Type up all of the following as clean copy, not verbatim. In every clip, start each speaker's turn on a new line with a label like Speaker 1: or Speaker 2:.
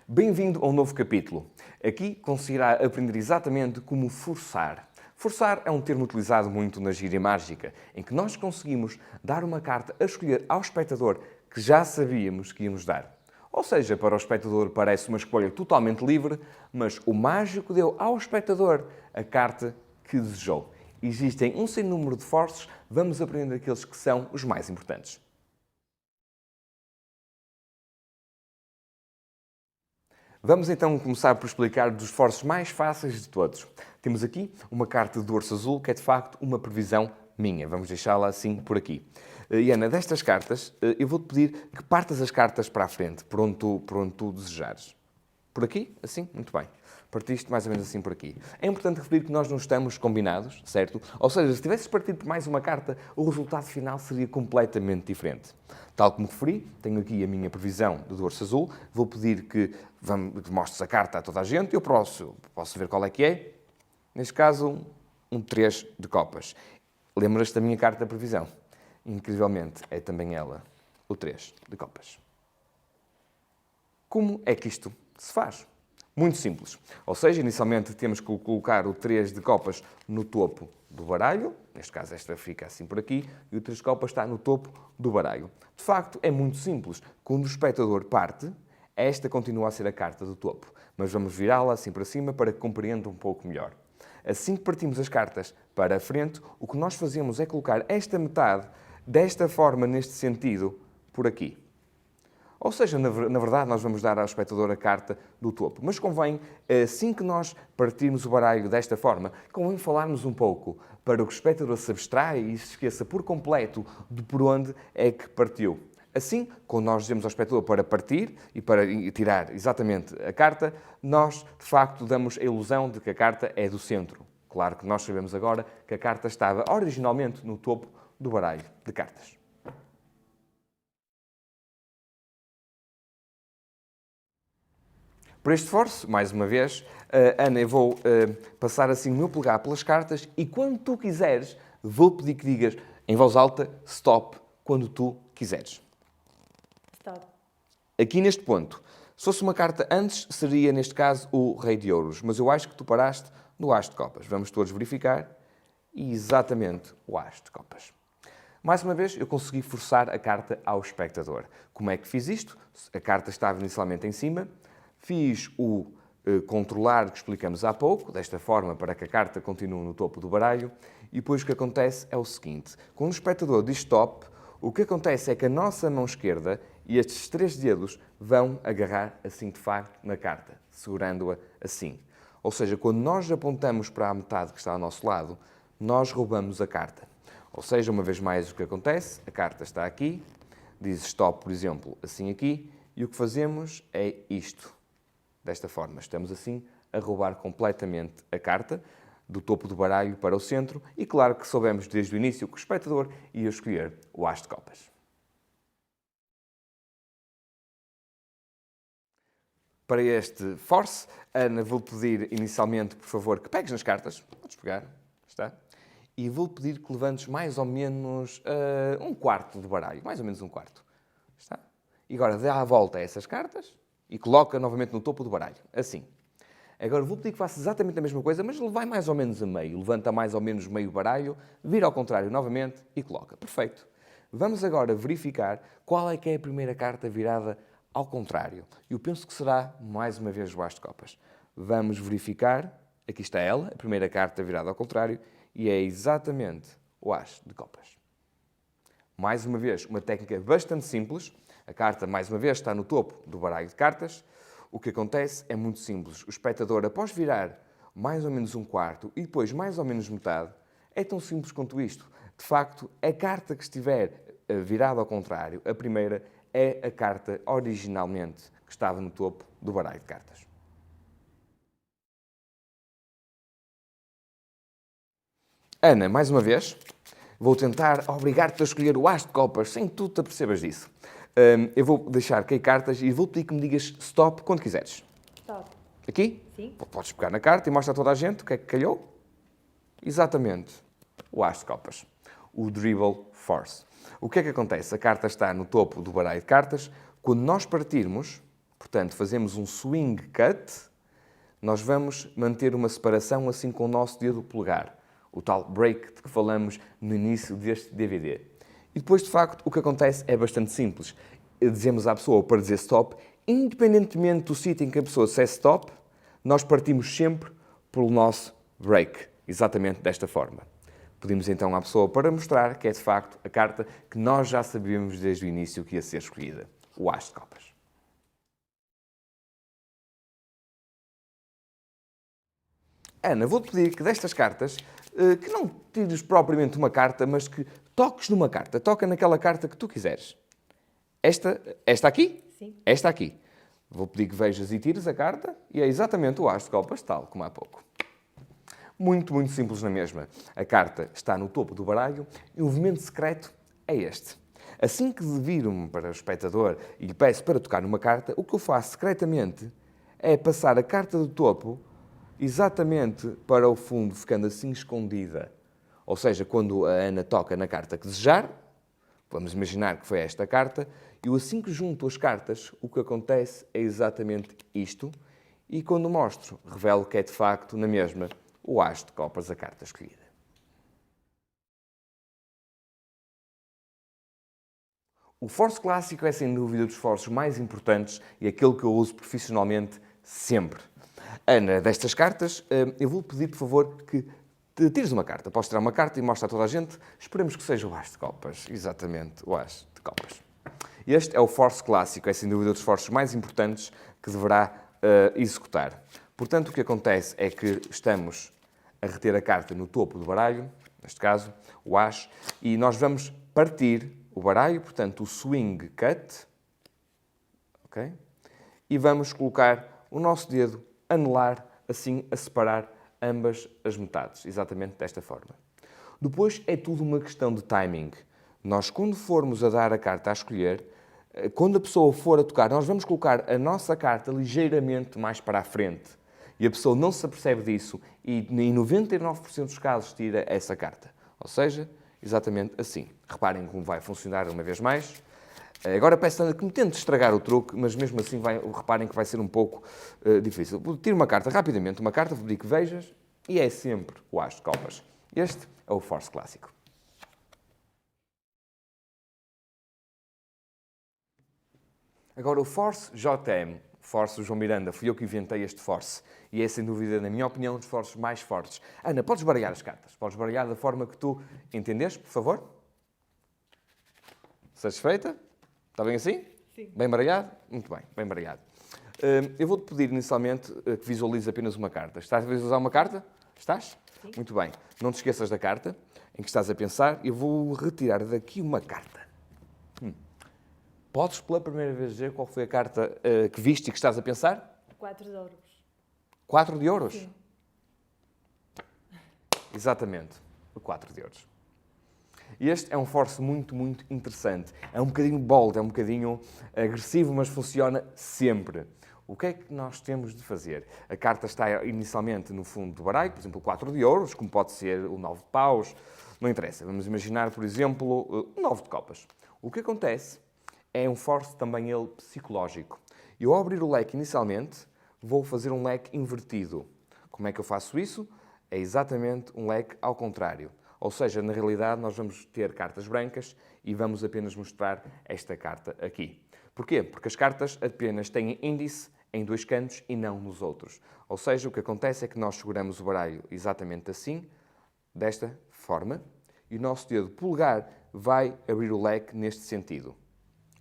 Speaker 1: Bem-vindo a um novo capítulo. Aqui conseguirá aprender exatamente como forçar. Forçar é um termo utilizado muito na gíria mágica, em que nós conseguimos dar uma carta a escolher ao espectador que já sabíamos que íamos dar. Ou seja, para o espectador parece uma escolha totalmente livre, mas o mágico deu ao espectador a carta que desejou. Existem um sem número de forces, vamos aprender aqueles que são os mais importantes. Vamos então começar por explicar dos esforços mais fáceis de todos. Temos aqui uma carta do dorso azul, que é de facto uma previsão minha. Vamos deixá-la assim por aqui. E Ana, destas cartas, eu vou-te pedir que partas as cartas para a frente, por onde tu desejares. Por aqui? Assim? Muito bem. Partiste mais ou menos assim por aqui. É importante referir que nós não estamos combinados, certo? Ou seja, se tivesses partido por mais uma carta, o resultado final seria completamente diferente. Tal como referi, tenho aqui a minha previsão do dorso azul. Vou pedir que mostres a carta a toda a gente. Eu posso ver qual é que é. Neste caso, um 3 de copas. Lembras-te da minha carta da previsão? Incrivelmente, é também ela, o 3 de copas. Como é que isto se faz? Muito simples. Ou seja, inicialmente temos que colocar o 3 de copas no topo do baralho. Neste caso, esta fica assim por aqui. E o 3 de copas está no topo do baralho. De facto, é muito simples. Quando o espectador parte, esta continua a ser a carta do topo. Mas vamos virá-la assim para cima para que compreenda um pouco melhor. Assim que partimos as cartas para a frente, o que nós fazemos é colocar esta metade, desta forma, neste sentido, por aqui. Ou seja, na verdade, nós vamos dar ao espectador a carta do topo. Mas convém, assim que nós partirmos o baralho desta forma, convém falarmos um pouco para que o espectador se abstraia e se esqueça por completo de por onde é que partiu. Assim, quando nós dizemos ao espectador para partir e para tirar exatamente a carta, nós, de facto, damos a ilusão de que a carta é do centro. Claro que nós sabemos agora que a carta estava originalmente no topo do baralho de cartas. Por este esforço, mais uma vez, Ana, eu vou passar assim o meu polegar pelas cartas e quando tu quiseres, vou pedir que digas em voz alta, stop, quando tu quiseres.
Speaker 2: Stop.
Speaker 1: Aqui neste ponto, se fosse uma carta antes, seria neste caso o Rei de Ouros, mas eu acho que tu paraste no As de Copas. Vamos todos verificar. E exatamente o As de Copas. Mais uma vez, eu consegui forçar a carta ao espectador. Como é que fiz isto? A carta estava inicialmente em cima. Fiz o controlar que explicamos há pouco, desta forma, para que a carta continue no topo do baralho. E depois o que acontece é o seguinte. Quando o espectador diz stop, o que acontece é que a nossa mão esquerda e estes 3 dedos vão agarrar assim de facto na carta, segurando-a assim. Ou seja, quando nós apontamos para a metade que está ao nosso lado, nós roubamos a carta. Ou seja, uma vez mais o que acontece, a carta está aqui, diz stop, por exemplo, assim aqui, e o que fazemos é isto. Desta forma, estamos assim a roubar completamente a carta do topo do baralho para o centro e claro que soubemos desde o início que o espectador ia escolher o As de Copas. Para este force, Ana, vou pedir inicialmente, por favor, que pegues nas cartas. Podes pegar, está? E vou pedir que levantes mais ou menos um quarto do baralho, mais ou menos um quarto. Está? E agora dá a volta a essas cartas e coloca novamente no topo do baralho, assim. Agora vou pedir que faça exatamente a mesma coisa, mas vai mais ou menos a meio. Levanta mais ou menos meio baralho, vira ao contrário novamente e coloca. Perfeito. Vamos agora verificar qual é que é a primeira carta virada ao contrário. Eu penso que será, mais uma vez, o As de Copas. Vamos verificar. Aqui está ela, a primeira carta virada ao contrário, e é exatamente o As de Copas. Mais uma vez, uma técnica bastante simples. A carta, mais uma vez, está no topo do baralho de cartas. O que acontece é muito simples. O espectador, após virar mais ou menos um quarto e depois mais ou menos metade, é tão simples quanto isto. De facto, a carta que estiver virada ao contrário, a primeira, é a carta originalmente que estava no topo do baralho de cartas. Ana, mais uma vez, vou tentar obrigar-te a escolher o As de Copas sem que tu te apercebas disso. Eu vou deixar cair cartas e vou pedir que me digas stop quando quiseres.
Speaker 2: Stop.
Speaker 1: Aqui?
Speaker 2: Sim.
Speaker 1: Podes pegar na carta e mostra a toda a gente o que é que calhou. Exatamente. O As de Copas. O Dribble Force. O que é que acontece? A carta está no topo do baralho de cartas. Quando nós partirmos, portanto, fazemos um swing cut, nós vamos manter uma separação assim com o nosso dedo polegar, o tal break de que falamos no início deste DVD. E depois, de facto, o que acontece é bastante simples. Dizemos à pessoa para dizer stop, independentemente do sítio em que a pessoa dissesse stop, nós partimos sempre pelo nosso break, exatamente desta forma. Pedimos então à pessoa para mostrar que é de facto a carta que nós já sabíamos desde o início que ia ser escolhida, o As de Copas. Ana, vou-te pedir que destas cartas, que não tires propriamente uma carta, mas que toques numa carta. Toca naquela carta que tu quiseres. Esta aqui?
Speaker 2: Sim.
Speaker 1: Esta aqui. Vou pedir que vejas e tires a carta e é exatamente o As de Copas, tal como há pouco. Muito, muito simples na mesma. A carta está no topo do baralho e o movimento secreto é este. Assim que viro-me para o espectador e lhe peço para tocar numa carta, o que eu faço secretamente é passar a carta do topo exatamente para o fundo, ficando assim escondida. Ou seja, quando a Ana toca na carta que desejar, vamos imaginar que foi esta carta, eu assim que junto as cartas, o que acontece é exatamente isto, e quando mostro, revelo que é de facto, na mesma, o As de Copas, a carta escolhida. O Force Clássico é sem dúvida dos forces mais importantes e aquele que eu uso profissionalmente sempre. Ana, destas cartas, eu vou pedir, por favor, que te tires uma carta. Podes tirar uma carta e mostra a toda a gente. Esperemos que seja o As de Copas. Exatamente, o As de Copas. Este é o Force Clássico, é sem dúvida dos forces mais importantes que deverá executar. Portanto, o que acontece é que estamos a reter a carta no topo do baralho, neste caso, o As, e nós vamos partir o baralho, portanto, o swing cut, ok? E vamos colocar o nosso dedo anelar, assim, a separar ambas as metades, exatamente desta forma. Depois é tudo uma questão de timing. Nós, quando formos a dar a carta a escolher, quando a pessoa for a tocar, nós vamos colocar a nossa carta ligeiramente mais para a frente. E a pessoa não se apercebe disso e em 99% dos casos tira essa carta. Ou seja, exatamente assim. Reparem como vai funcionar uma vez mais. Agora peço que me tente estragar o truque, mas mesmo assim reparem que vai ser um pouco difícil. Tiro uma carta rapidamente, uma carta, vou pedir que vejas, e é sempre o As de Copas. Este é o Force Clássico. Agora o Force JM, Force João Miranda, fui eu que inventei este Force. E é, sem dúvida, na minha opinião, um dos forces mais fortes. Ana, podes baralhar as cartas? Podes baralhar da forma que tu entendeste, por favor? Satisfeita? Está bem assim?
Speaker 2: Sim.
Speaker 1: Bem baralhado? Muito bem, bem baralhado. Eu vou-te pedir inicialmente que visualize apenas uma carta. Estás a visualizar uma carta? Estás?
Speaker 2: Sim.
Speaker 1: Muito bem. Não te esqueças da carta em que estás a pensar. Eu vou retirar daqui uma carta. Podes pela primeira vez dizer qual foi a carta que viste e que estás a pensar?
Speaker 2: 4 de ouros.
Speaker 1: 4 de ouros?
Speaker 2: Sim.
Speaker 1: Exatamente, o 4 de ouros. E este é um force muito, muito interessante. É um bocadinho bold, é um bocadinho agressivo, mas funciona sempre. O que é que nós temos de fazer? A carta está inicialmente no fundo do baralho, por exemplo, o 4 de ouros, como pode ser o 9 de paus, não interessa. Vamos imaginar, por exemplo, o 9 de copas. O que acontece é um force também ele psicológico. Eu, ao abrir o leque inicialmente, vou fazer um leque invertido. Como é que eu faço isso? É exatamente um leque ao contrário. Ou seja, na realidade, nós vamos ter cartas brancas e vamos apenas mostrar esta carta aqui. Porquê? Porque as cartas apenas têm índice em 2 cantos e não nos outros. Ou seja, o que acontece é que nós seguramos o baralho exatamente assim, desta forma, e o nosso dedo polegar vai abrir o leque neste sentido.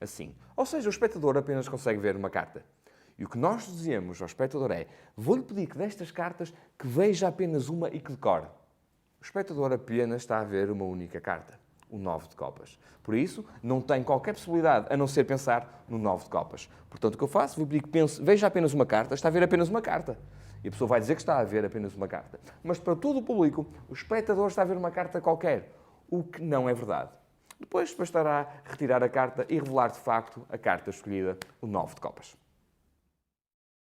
Speaker 1: Assim. Ou seja, o espectador apenas consegue ver uma carta. E o que nós dizemos ao espectador é: vou-lhe pedir que destas cartas que veja apenas uma e que decore. O espectador apenas está a ver uma única carta, o 9 de copas. Por isso, não tem qualquer possibilidade a não ser pensar no 9 de copas. Portanto, o que eu faço? Vou pedir que pense, veja apenas uma carta, está a ver apenas uma carta. E a pessoa vai dizer que está a ver apenas uma carta. Mas para todo o público, o espectador está a ver uma carta qualquer, o que não é verdade. Depois bastará retirar a carta e revelar de facto a carta escolhida, o 9 de copas.